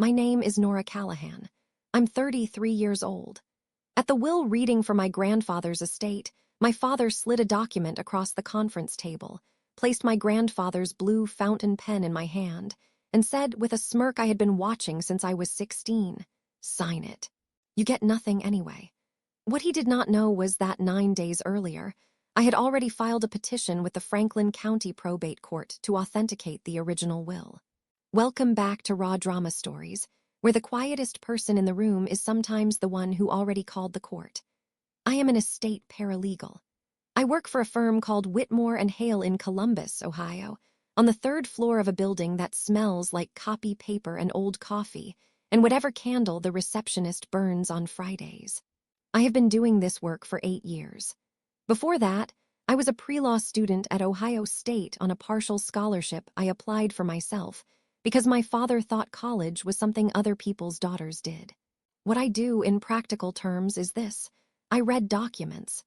My name is Nora Callahan. I'm 33 years old. At the will reading for my grandfather's estate, my father slid a document across the conference table, placed my grandfather's blue fountain pen in my hand, and said with a smirk I had been watching since I was 16, "Sign it. You get nothing anyway." What he did not know was that 9 days earlier, I had already filed a petition with the Franklin County Probate Court to authenticate the original will. Welcome back to Raw Drama Stories, where the quietest person in the room is sometimes the one who already called the court. I am an estate paralegal. I work for a firm called Whitmore and Hale in Columbus, Ohio, on the 3rd floor of a building that smells like copy paper and old coffee, and whatever candle the receptionist burns on Fridays. I have been doing this work for 8 years. Before that, I was a pre-law student at Ohio State on a partial scholarship I applied for myself because my father thought college was something other people's daughters did. What I do in practical terms is this: I read documents.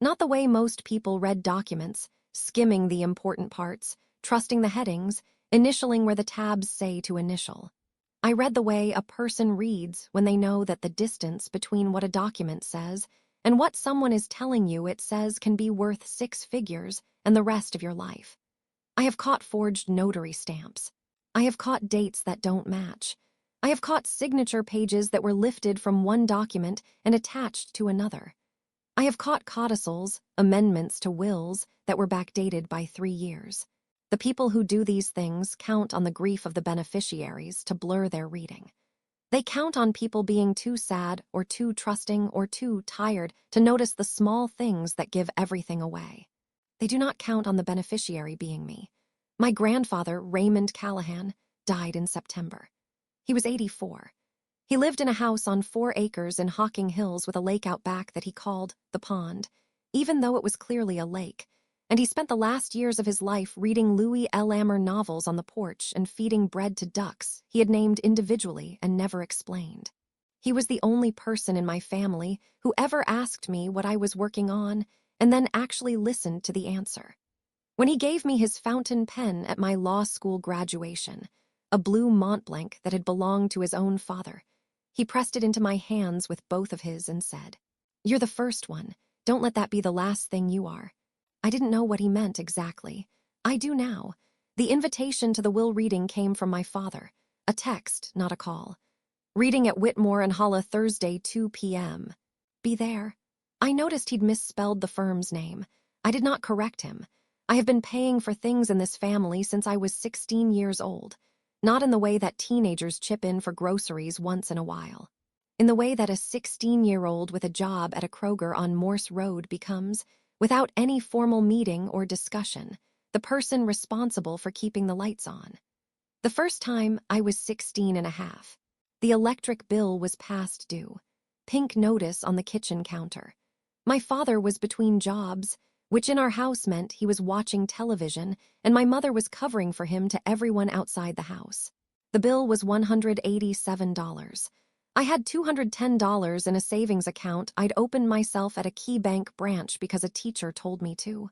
Not the way most people read documents, skimming the important parts, trusting the headings, initialing where the tabs say to initial. I read the way a person reads when they know that the distance between what a document says and what someone is telling you it says can be worth 6 figures and the rest of your life. I have caught forged notary stamps. I have caught dates that don't match. I have caught signature pages that were lifted from one document and attached to another. I have caught codicils, amendments to wills that were backdated by 3 years. The people who do these things count on the grief of the beneficiaries to blur their reading. They count on people being too sad or too trusting or too tired to notice the small things that give everything away. They do not count on the beneficiary being me. My grandfather, Raymond Callahan, died in September. He was 84. He lived in a house on 4 acres in Hocking Hills with a lake out back that he called the pond, even though it was clearly a lake, and he spent the last years of his life reading Louis L. Amer novels on the porch and feeding bread to ducks he had named individually and never explained. He was the only person in my family who ever asked me what I was working on and then actually listened to the answer. When he gave me his fountain pen at my law school graduation, a blue Montblanc that had belonged to his own father, he pressed it into my hands with both of his and said, "You're the first one. Don't let that be the last thing you are." I didn't know what he meant exactly. I do now. The invitation to the will reading came from my father, a text, not a call. "Reading at Whitmore and Halla Thursday, 2 p.m. Be there." I noticed he'd misspelled the firm's name. I did not correct him. I have been paying for things in this family since I was 16 years old, not in the way that teenagers chip in for groceries once in a while. In the way that a 16-year-old with a job at a Kroger on Morse Road becomes, without any formal meeting or discussion, the person responsible for keeping the lights on. The first time, I was 16 and a half. The electric bill was past due. Pink notice on the kitchen counter. My father was between jobs, which in our house meant he was watching television, and my mother was covering for him to everyone outside the house. The bill was $187. I had $210 in a savings account I'd opened myself at a Key Bank branch because a teacher told me to.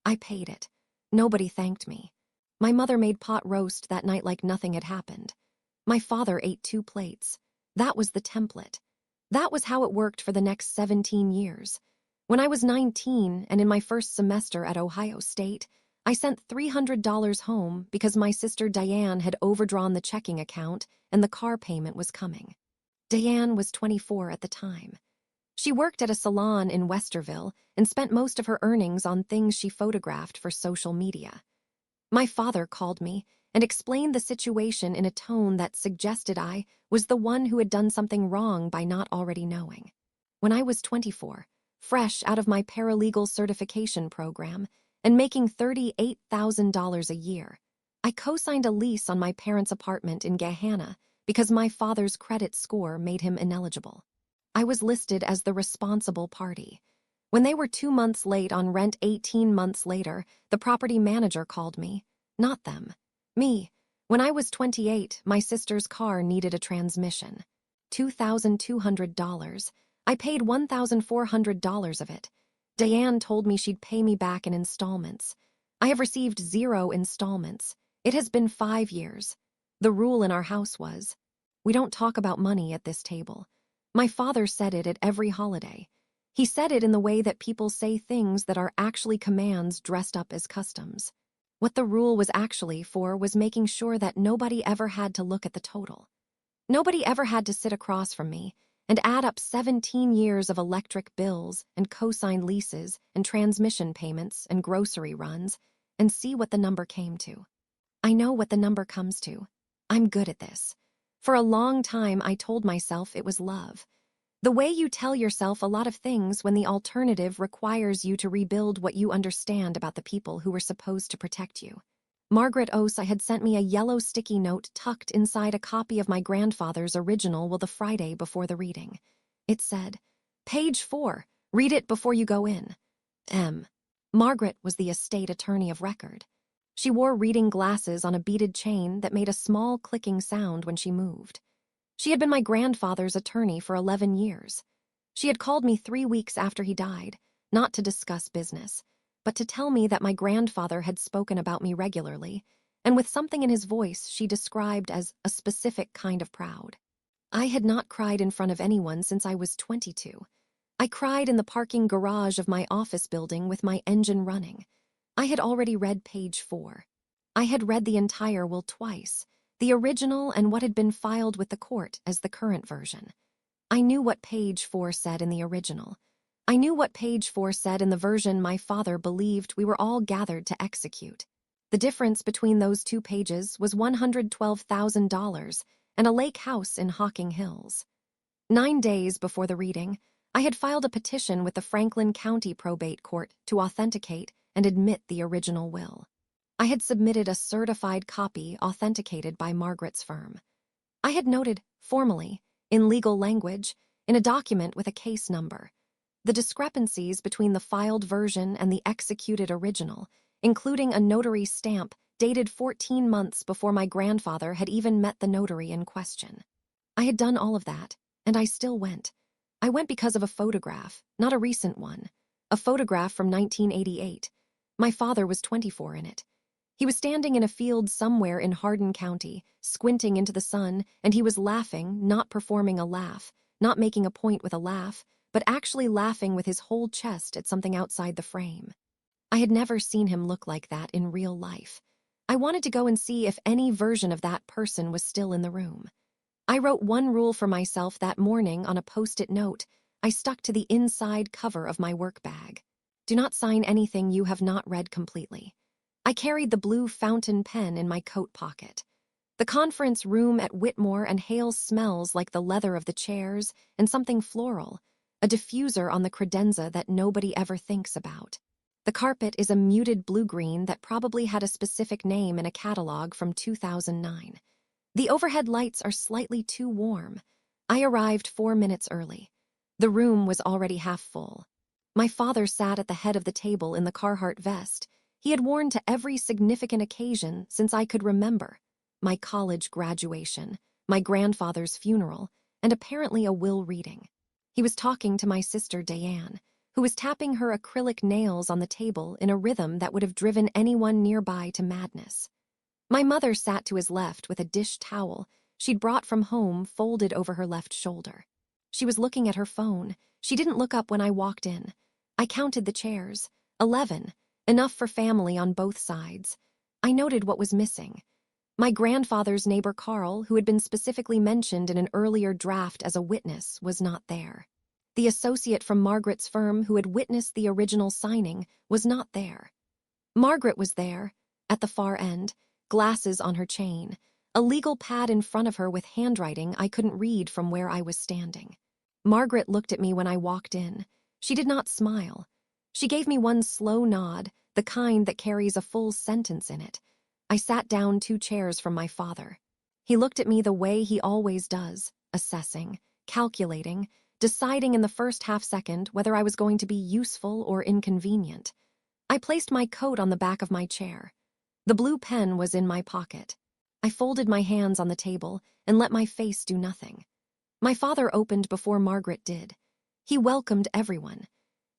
I paid it. Nobody thanked me. My mother made pot roast that night like nothing had happened. My father ate 2 plates. That was the template. That was how it worked for the next 17 years. When I was 19 and in my first semester at Ohio State, I sent $300 home because my sister Diane had overdrawn the checking account and the car payment was coming. Diane was 24 at the time. She worked at a salon in Westerville and spent most of her earnings on things she photographed for social media. My father called me and explained the situation in a tone that suggested I was the one who had done something wrong by not already knowing. When I was 24, fresh out of my paralegal certification program and making $38,000 a year, I co-signed a lease on my parents' apartment in Gahanna because my father's credit score made him ineligible. I was listed as the responsible party. When they were 2 months late on rent 18 months later, the property manager called me. Not them. Me. When I was 28, my sister's car needed a transmission. $2,200. I paid $1,400 of it. Diane told me she'd pay me back in installments. I have received 0 installments. It has been 5 years. The rule in our house was, "We don't talk about money at this table." My father said it at every holiday. He said it in the way that people say things that are actually commands dressed up as customs. What the rule was actually for was making sure that nobody ever had to look at the total. Nobody ever had to sit across from me and add up 17 years of electric bills and co-signed leases and transmission payments and grocery runs and see what the number came to. I know what the number comes to. I'm good at this. For a long time, I told myself it was love. The way you tell yourself a lot of things when the alternative requires you to rebuild what you understand about the people who were supposed to protect you. Margaret Ose had sent me a yellow sticky note tucked inside a copy of my grandfather's original the Friday before the reading. It said, "Page 4, read it before you go in. M." Margaret was the estate attorney of record. She wore reading glasses on a beaded chain that made a small clicking sound when she moved. She had been my grandfather's attorney for 11 years. She had called me 3 weeks after he died, not to discuss business, but to tell me that my grandfather had spoken about me regularly, and with something in his voice she described as a specific kind of proud. I had not cried in front of anyone since I was 22. I cried in the parking garage of my office building with my engine running. I had already read page 4. I had read the entire will twice, the original and what had been filed with the court as the current version. I knew what page 4 said in the original. I knew what page 4 said in the version my father believed we were all gathered to execute. The difference between those 2 pages was $112,000 and a lake house in Hocking Hills. 9 days before the reading, I had filed a petition with the Franklin County Probate Court to authenticate and admit the original will. I had submitted a certified copy authenticated by Margaret's firm. I had noted, formally, in legal language, in a document with a case number, the discrepancies between the filed version and the executed original, including a notary stamp dated 14 months before my grandfather had even met the notary in question. I had done all of that, and I still went. I went because of a photograph, not a recent one. A photograph from 1988. My father was 24 in it. He was standing in a field somewhere in Hardin County, squinting into the sun, and he was laughing, not performing a laugh, not making a point with a laugh, but actually laughing with his whole chest at something outside the frame. I had never seen him look like that in real life. I wanted to go and see if any version of that person was still in the room. I wrote one rule for myself that morning on a post-it note I stuck to the inside cover of my work bag. Do not sign anything you have not read completely. I carried the blue fountain pen in my coat pocket. The conference room at Whitmore and Hale smells like the leather of the chairs and something floral, a diffuser on the credenza that nobody ever thinks about. The carpet is a muted blue-green that probably had a specific name in a catalog from 2009. The overhead lights are slightly too warm. I arrived 4 minutes early. The room was already half full. My father sat at the head of the table in the Carhartt vest he had worn to every significant occasion since I could remember. My college graduation, my grandfather's funeral, and apparently a will reading. He was talking to my sister Diane, who was tapping her acrylic nails on the table in a rhythm that would have driven anyone nearby to madness. My mother sat to his left with a dish towel she'd brought from home folded over her left shoulder. She was looking at her phone. She didn't look up when I walked in. I counted the chairs. 11. Enough for family on both sides. I noted what was missing. My grandfather's neighbor Carl, who had been specifically mentioned in an earlier draft as a witness, was not there. The associate from Margaret's firm who had witnessed the original signing was not there. Margaret was there, at the far end, glasses on her chain, a legal pad in front of her with handwriting I couldn't read from where I was standing. Margaret looked at me when I walked in. She did not smile. She gave me one slow nod, the kind that carries a full sentence in it. I sat down 2 chairs from my father. He looked at me the way he always does, assessing, calculating, deciding in the first half-second whether I was going to be useful or inconvenient. I placed my coat on the back of my chair. The blue pen was in my pocket. I folded my hands on the table and let my face do nothing. My father opened before Margaret did. He welcomed everyone.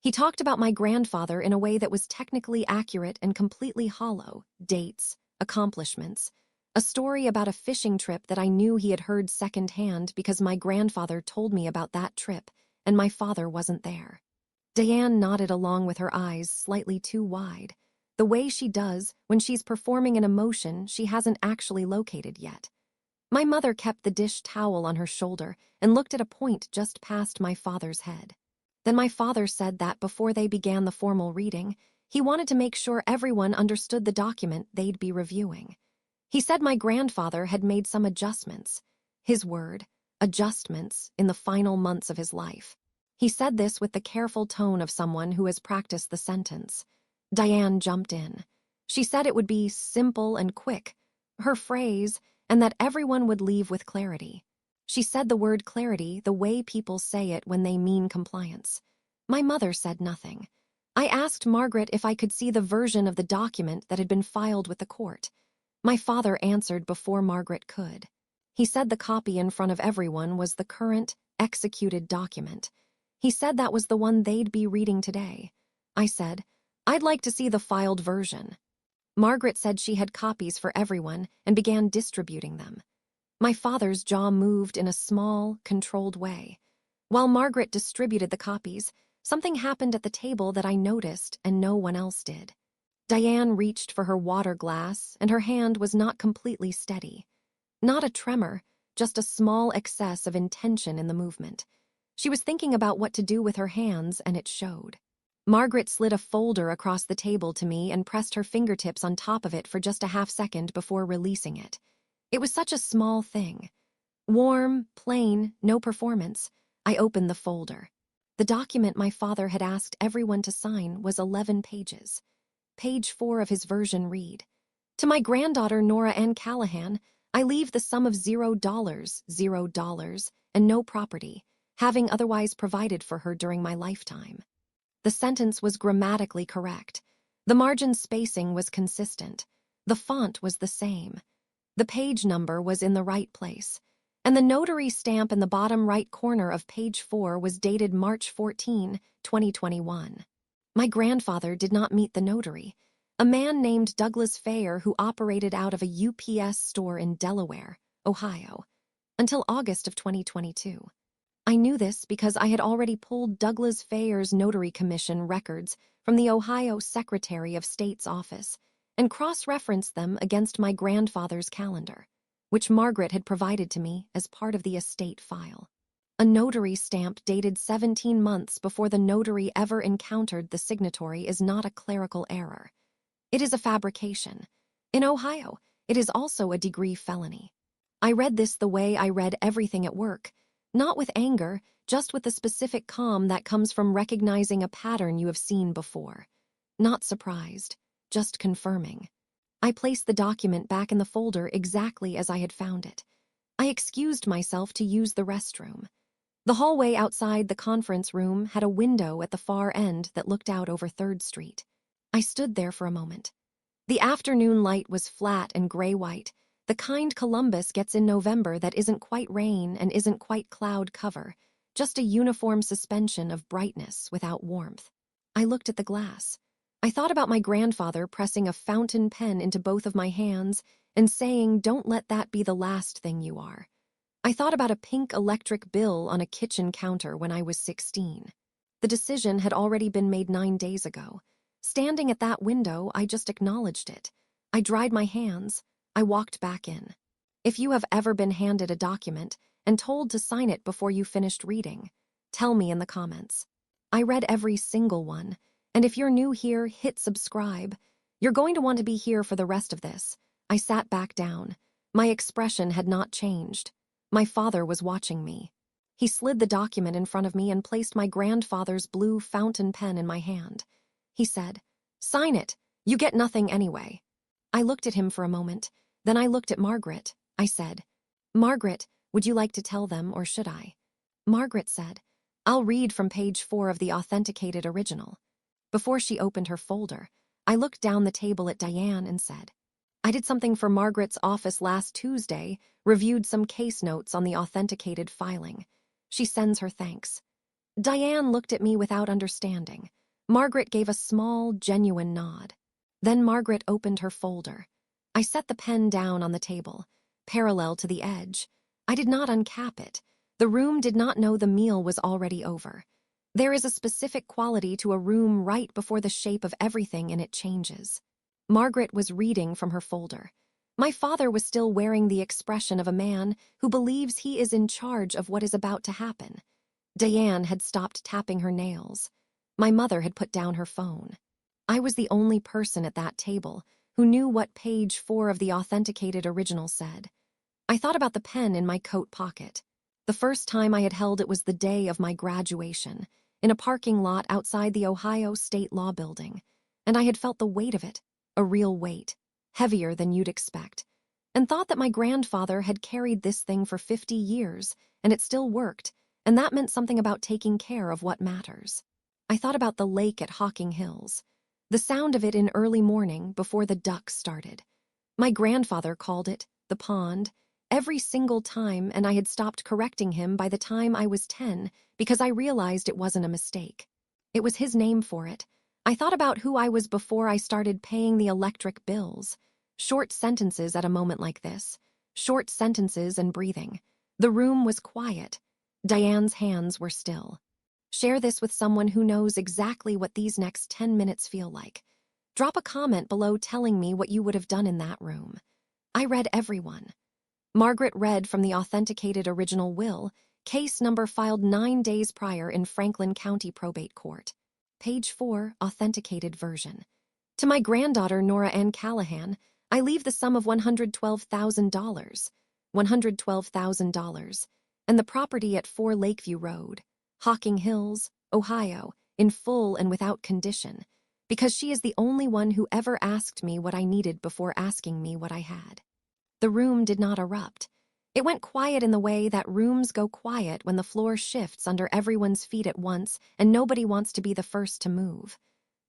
He talked about my grandfather in a way that was technically accurate and completely hollow, dates, accomplishments. A story about a fishing trip that I knew he had heard secondhand because my grandfather told me about that trip, and my father wasn't there. Diane nodded along with her eyes slightly too wide, the way she does when she's performing an emotion she hasn't actually located yet. My mother kept the dish towel on her shoulder and looked at a point just past my father's head. Then my father said that before they began the formal reading, he wanted to make sure everyone understood the document they'd be reviewing. He said my grandfather had made some adjustments, his word, adjustments, in the final months of his life. He said this with the careful tone of someone who has practiced the sentence. Diane jumped in. She said it would be simple and quick, her phrase, and that everyone would leave with clarity. She said the word clarity the way people say it when they mean compliance. My mother said nothing. I asked Margaret if I could see the version of the document that had been filed with the court. My father answered before Margaret could. He said the copy in front of everyone was the current, executed document. He said that was the one they'd be reading today. I said, I'd like to see the filed version. Margaret said she had copies for everyone and began distributing them. My father's jaw moved in a small, controlled way. While Margaret distributed the copies, something happened at the table that I noticed and no one else did. Diane reached for her water glass, and her hand was not completely steady. Not a tremor, just a small excess of intention in the movement. She was thinking about what to do with her hands, and it showed. Margaret slid a folder across the table to me and pressed her fingertips on top of it for just a half-second before releasing it. It was such a small thing. Warm, plain, no performance. I opened the folder. The document my father had asked everyone to sign was 11 pages. Page 4 of his version read, "To my granddaughter Nora Ann Callahan, I leave the sum of $0, and no property, having otherwise provided for her during my lifetime." The sentence was grammatically correct. The margin spacing was consistent. The font was the same. The page number was in the right place. And the notary stamp in the bottom right corner of page 4 was dated March 14, 2021. My grandfather did not meet the notary, a man named Douglas Fair who operated out of a UPS store in Delaware, Ohio, until August of 2022. I knew this because I had already pulled Douglas Fair's notary commission records from the Ohio Secretary of State's office and cross-referenced them against my grandfather's calendar, which Margaret had provided to me as part of the estate file. A notary stamp dated 17 months before the notary ever encountered the signatory is not a clerical error. It is a fabrication. In Ohio, it is also a degree felony. I read this the way I read everything at work, not with anger, just with the specific calm that comes from recognizing a pattern you have seen before. Not surprised, just confirming. I placed the document back in the folder exactly as I had found it. I excused myself to use the restroom. The hallway outside the conference room had a window at the far end that looked out over 3rd Street. I stood there for a moment. The afternoon light was flat and gray-white, the kind Columbus gets in November that isn't quite rain and isn't quite cloud cover, just a uniform suspension of brightness without warmth. I looked at the glass. I thought about my grandfather pressing a fountain pen into both of my hands and saying, "Don't let that be the last thing you are." I thought about a pink electric bill on a kitchen counter when I was 16. The decision had already been made 9 days ago. Standing at that window, I just acknowledged it. I dried my hands. I walked back in. If you have ever been handed a document and told to sign it before you finished reading, tell me in the comments. I read every single one, and if you're new here, hit subscribe. You're going to want to be here for the rest of this. I sat back down. My expression had not changed. My father was watching me. He slid the document in front of me and placed my grandfather's blue fountain pen in my hand. He said, "Sign it. You get nothing anyway." I looked at him for a moment. Then I looked at Margaret. I said, "Margaret, would you like to tell them, or should I?" Margaret said, "I'll read from page 4 of the authenticated original." Before she opened her folder, I looked down the table at Diane and said, "I did something for Margaret's office last Tuesday, reviewed some case notes on the authenticated filing. She sends her thanks." Diane looked at me without understanding. Margaret gave a small, genuine nod. Then Margaret opened her folder. I set the pen down on the table, parallel to the edge. I did not uncap it. The room did not know the meal was already over. There is a specific quality to a room right before the shape of everything in it changes. Margaret was reading from her folder. My father was still wearing the expression of a man who believes he is in charge of what is about to happen. Diane had stopped tapping her nails. My mother had put down her phone. I was the only person at that table who knew what page 4 of the authenticated original said. I thought about the pen in my coat pocket. The first time I had held it was the day of my graduation, in a parking lot outside the Ohio State Law Building, and I had felt the weight of it, a real weight, heavier than you'd expect, and thought that my grandfather had carried this thing for 50 years, and it still worked, and that meant something about taking care of what matters. I thought about the lake at Hocking Hills, the sound of it in early morning before the ducks started. My grandfather called it the pond every single time, and I had stopped correcting him by the time I was 10 because I realized it wasn't a mistake. It was his name for it. I thought about who I was before I started paying the electric bills. Short sentences at a moment like this. Short sentences and breathing. The room was quiet. Diane's hands were still. Share this with someone who knows exactly what these next 10 minutes feel like. Drop a comment below telling me what you would have done in that room. I read everyone. Margaret read from the authenticated original will, case number filed 9 days prior in Franklin County Probate Court. Page 4, authenticated version. To my granddaughter, Nora Ann Callahan, I leave the sum of $112,000. $112,000. And the property at 4 Lakeview Road, Hocking Hills, Ohio, in full and without condition, because she is the only one who ever asked me what I needed before asking me what I had. The room did not erupt. It went quiet in the way that rooms go quiet when the floor shifts under everyone's feet at once and nobody wants to be the first to move.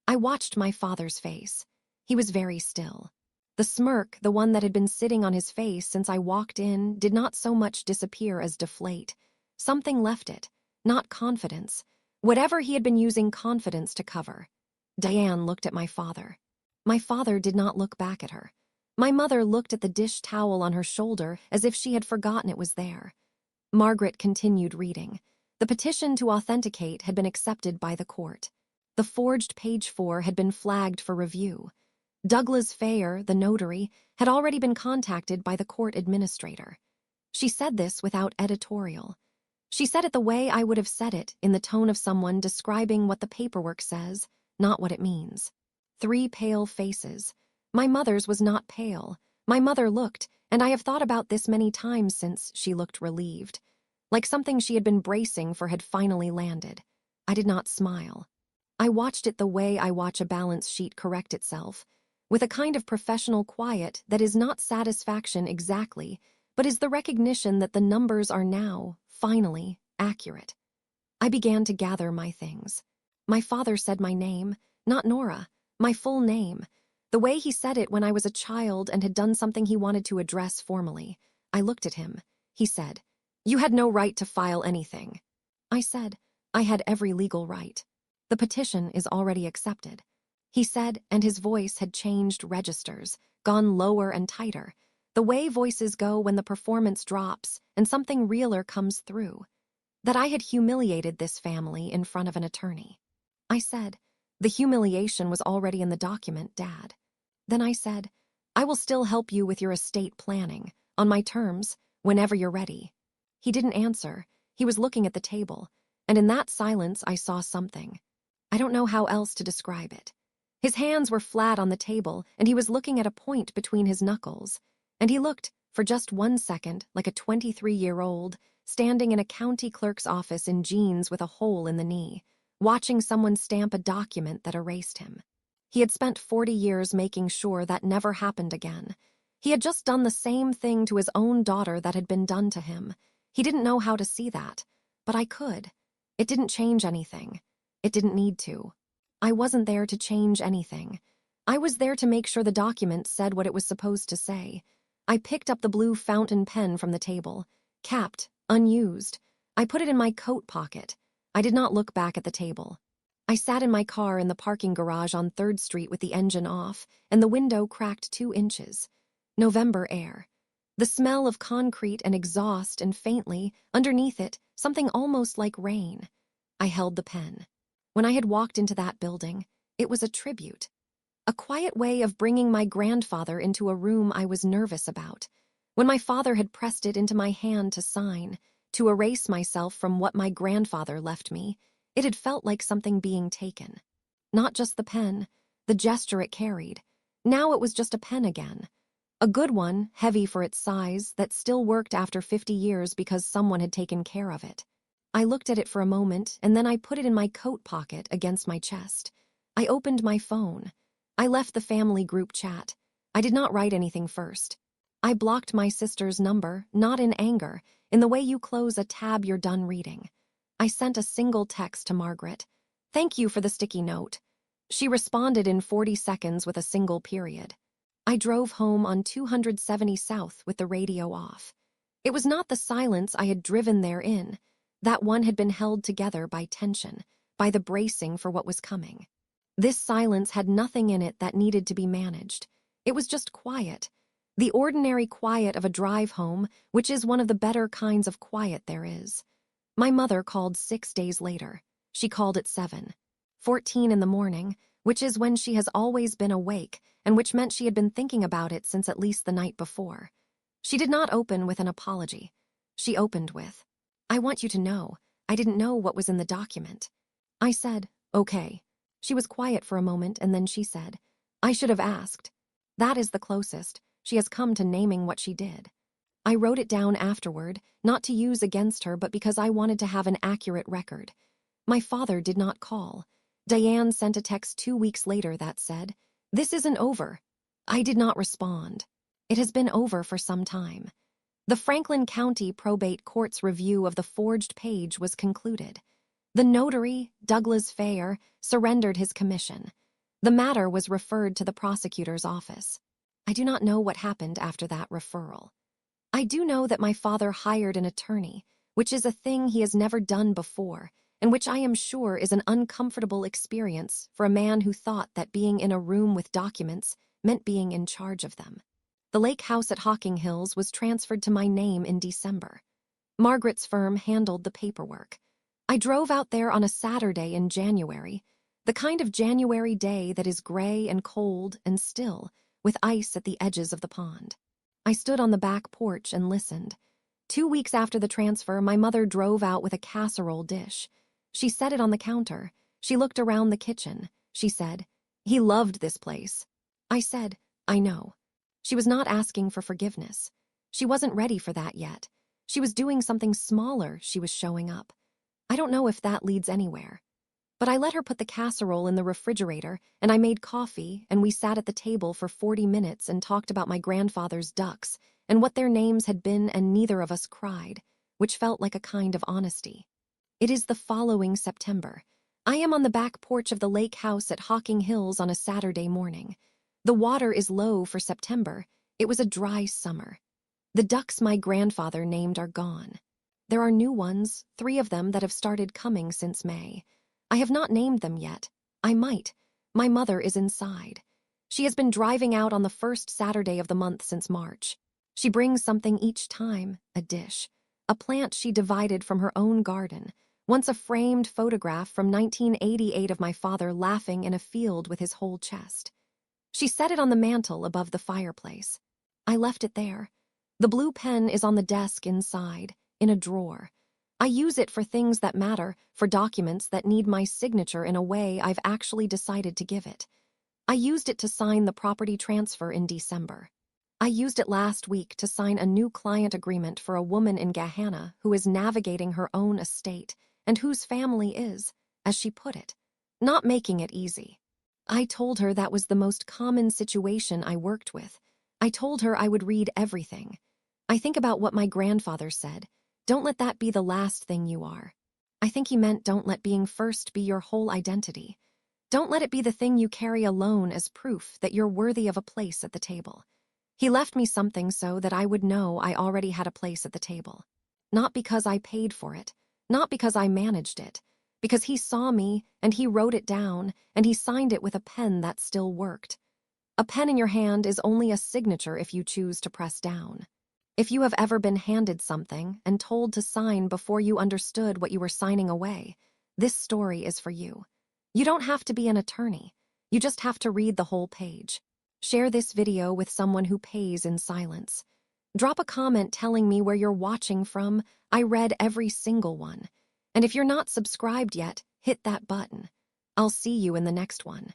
I watched my father's face. He was very still. The smirk, the one that had been sitting on his face since I walked in, did not so much disappear as deflate. Something left it, not confidence. Whatever he had been using confidence to cover. Diane looked at my father. My father did not look back at her. My mother looked at the dish towel on her shoulder as if she had forgotten it was there. Margaret continued reading. The petition to authenticate had been accepted by the court. The forged page 4 had been flagged for review. Douglas Fayer, the notary, had already been contacted by the court administrator. She said this without editorial. She said it the way I would have said it, in the tone of someone describing what the paperwork says, not what it means. 3 pale faces. My mother's was not pale. My mother looked, and I have thought about this many times since, she looked relieved. Like something she had been bracing for had finally landed. I did not smile. I watched it the way I watch a balance sheet correct itself, with a kind of professional quiet that is not satisfaction exactly, but is the recognition that the numbers are now, finally, accurate. I began to gather my things. My father said my name, not Nora, my full name. The way he said it when I was a child and had done something he wanted to address formally. I looked at him. He said, "You had no right to file anything." I said, "I had every legal right. The petition is already accepted." He said, and his voice had changed registers, gone lower and tighter, the way voices go when the performance drops and something realer comes through, that I had humiliated this family in front of an attorney. I said, "The humiliation was already in the document, Dad." Then I said, "I will still help you with your estate planning, on my terms, whenever you're ready." He didn't answer. He was looking at the table, and in that silence I saw something. I don't know how else to describe it. His hands were flat on the table, and he was looking at a point between his knuckles, and he looked, for just 1 second, like a 23-year-old, standing in a county clerk's office in jeans with a hole in the knee, watching someone stamp a document that erased him. He had spent 40 years making sure that never happened again. He had just done the same thing to his own daughter that had been done to him. He didn't know how to see that, but I could. It didn't change anything. It didn't need to. I wasn't there to change anything. I was there to make sure the document said what it was supposed to say. I picked up the blue fountain pen from the table, capped, unused. I put it in my coat pocket. I did not look back at the table. I sat in my car in the parking garage on 3rd Street with the engine off, and the window cracked 2 inches. November air. The smell of concrete and exhaust, and faintly, underneath it, something almost like rain. I held the pen. When I had walked into that building, it was a tribute. A quiet way of bringing my grandfather into a room I was nervous about. When my father had pressed it into my hand to sign, to erase myself from what my grandfather left me, it had felt like something being taken. Not just the pen, the gesture it carried. Now it was just a pen again. A good one, heavy for its size, that still worked after 50 years because someone had taken care of it. I looked at it for a moment, and then I put it in my coat pocket against my chest. I opened my phone. I left the family group chat. I did not write anything first. I blocked my sister's number, not in anger, in the way you close a tab you're done reading. I sent a single text to Margaret. "Thank you for the sticky note." She responded in 40 seconds with a single period. I drove home on 270 South with the radio off. It was not the silence I had driven there in. That one had been held together by tension, by the bracing for what was coming. This silence had nothing in it that needed to be managed. It was just quiet. The ordinary quiet of a drive home, which is one of the better kinds of quiet there is. My mother called 6 days later. She called at 7:14 in the morning, which is when she has always been awake, and which meant she had been thinking about it since at least the night before. She did not open with an apology. She opened with, "I want you to know, I didn't know what was in the document." I said, "Okay." She was quiet for a moment, and then she said, "I should have asked." That is the closest she has come to naming what she did. I wrote it down afterward, not to use against her, but because I wanted to have an accurate record. My father did not call. Diane sent a text 2 weeks later that said, "This isn't over." I did not respond. It has been over for some time. The Franklin County Probate Court's review of the forged page was concluded. The notary, Douglas Fair, surrendered his commission. The matter was referred to the prosecutor's office. I do not know what happened after that referral. I do know that my father hired an attorney, which is a thing he has never done before, and which I am sure is an uncomfortable experience for a man who thought that being in a room with documents meant being in charge of them. The lake house at Hocking Hills was transferred to my name in December. Margaret's firm handled the paperwork. I drove out there on a Saturday in January, the kind of January day that is gray and cold and still, with ice at the edges of the pond. I stood on the back porch and listened. 2 weeks after the transfer, my mother drove out with a casserole dish. She set it on the counter. She looked around the kitchen. She said, "He loved this place." I said, "I know." She was not asking for forgiveness. She wasn't ready for that yet. She was doing something smaller. She was showing up. I don't know if that leads anywhere. But I let her put the casserole in the refrigerator, and I made coffee, and we sat at the table for 40 minutes and talked about my grandfather's ducks and what their names had been, and neither of us cried, which felt like a kind of honesty. It is the following September. I am on the back porch of the lake house at Hocking Hills on a Saturday morning. The water is low for September. It was a dry summer. The ducks my grandfather named are gone. There are new ones, 3 of them that have started coming since May. I have not named them yet. I might. My mother is inside. She has been driving out on the first Saturday of the month since March. She brings something each time, a dish, a plant she divided from her own garden, once a framed photograph from 1988 of my father laughing in a field with his whole chest. She set it on the mantel above the fireplace. I left it there. The blue pen is on the desk inside, in a drawer. I use it for things that matter, for documents that need my signature in a way I've actually decided to give it. I used it to sign the property transfer in December. I used it last week to sign a new client agreement for a woman in Gahanna who is navigating her own estate and whose family is, as she put it, not making it easy. I told her that was the most common situation I worked with. I told her I would read everything. I think about what my grandfather said. Don't let that be the last thing you are. I think he meant don't let being first be your whole identity. Don't let it be the thing you carry alone as proof that you're worthy of a place at the table. He left me something so that I would know I already had a place at the table. Not because I paid for it, not because I managed it, because he saw me and he wrote it down and he signed it with a pen that still worked. A pen in your hand is only a signature if you choose to press down. If you have ever been handed something and told to sign before you understood what you were signing away, this story is for you. You don't have to be an attorney. You just have to read the whole page. Share this video with someone who pays in silence. Drop a comment telling me where you're watching from. I read every single one. And if you're not subscribed yet, hit that button. I'll see you in the next one.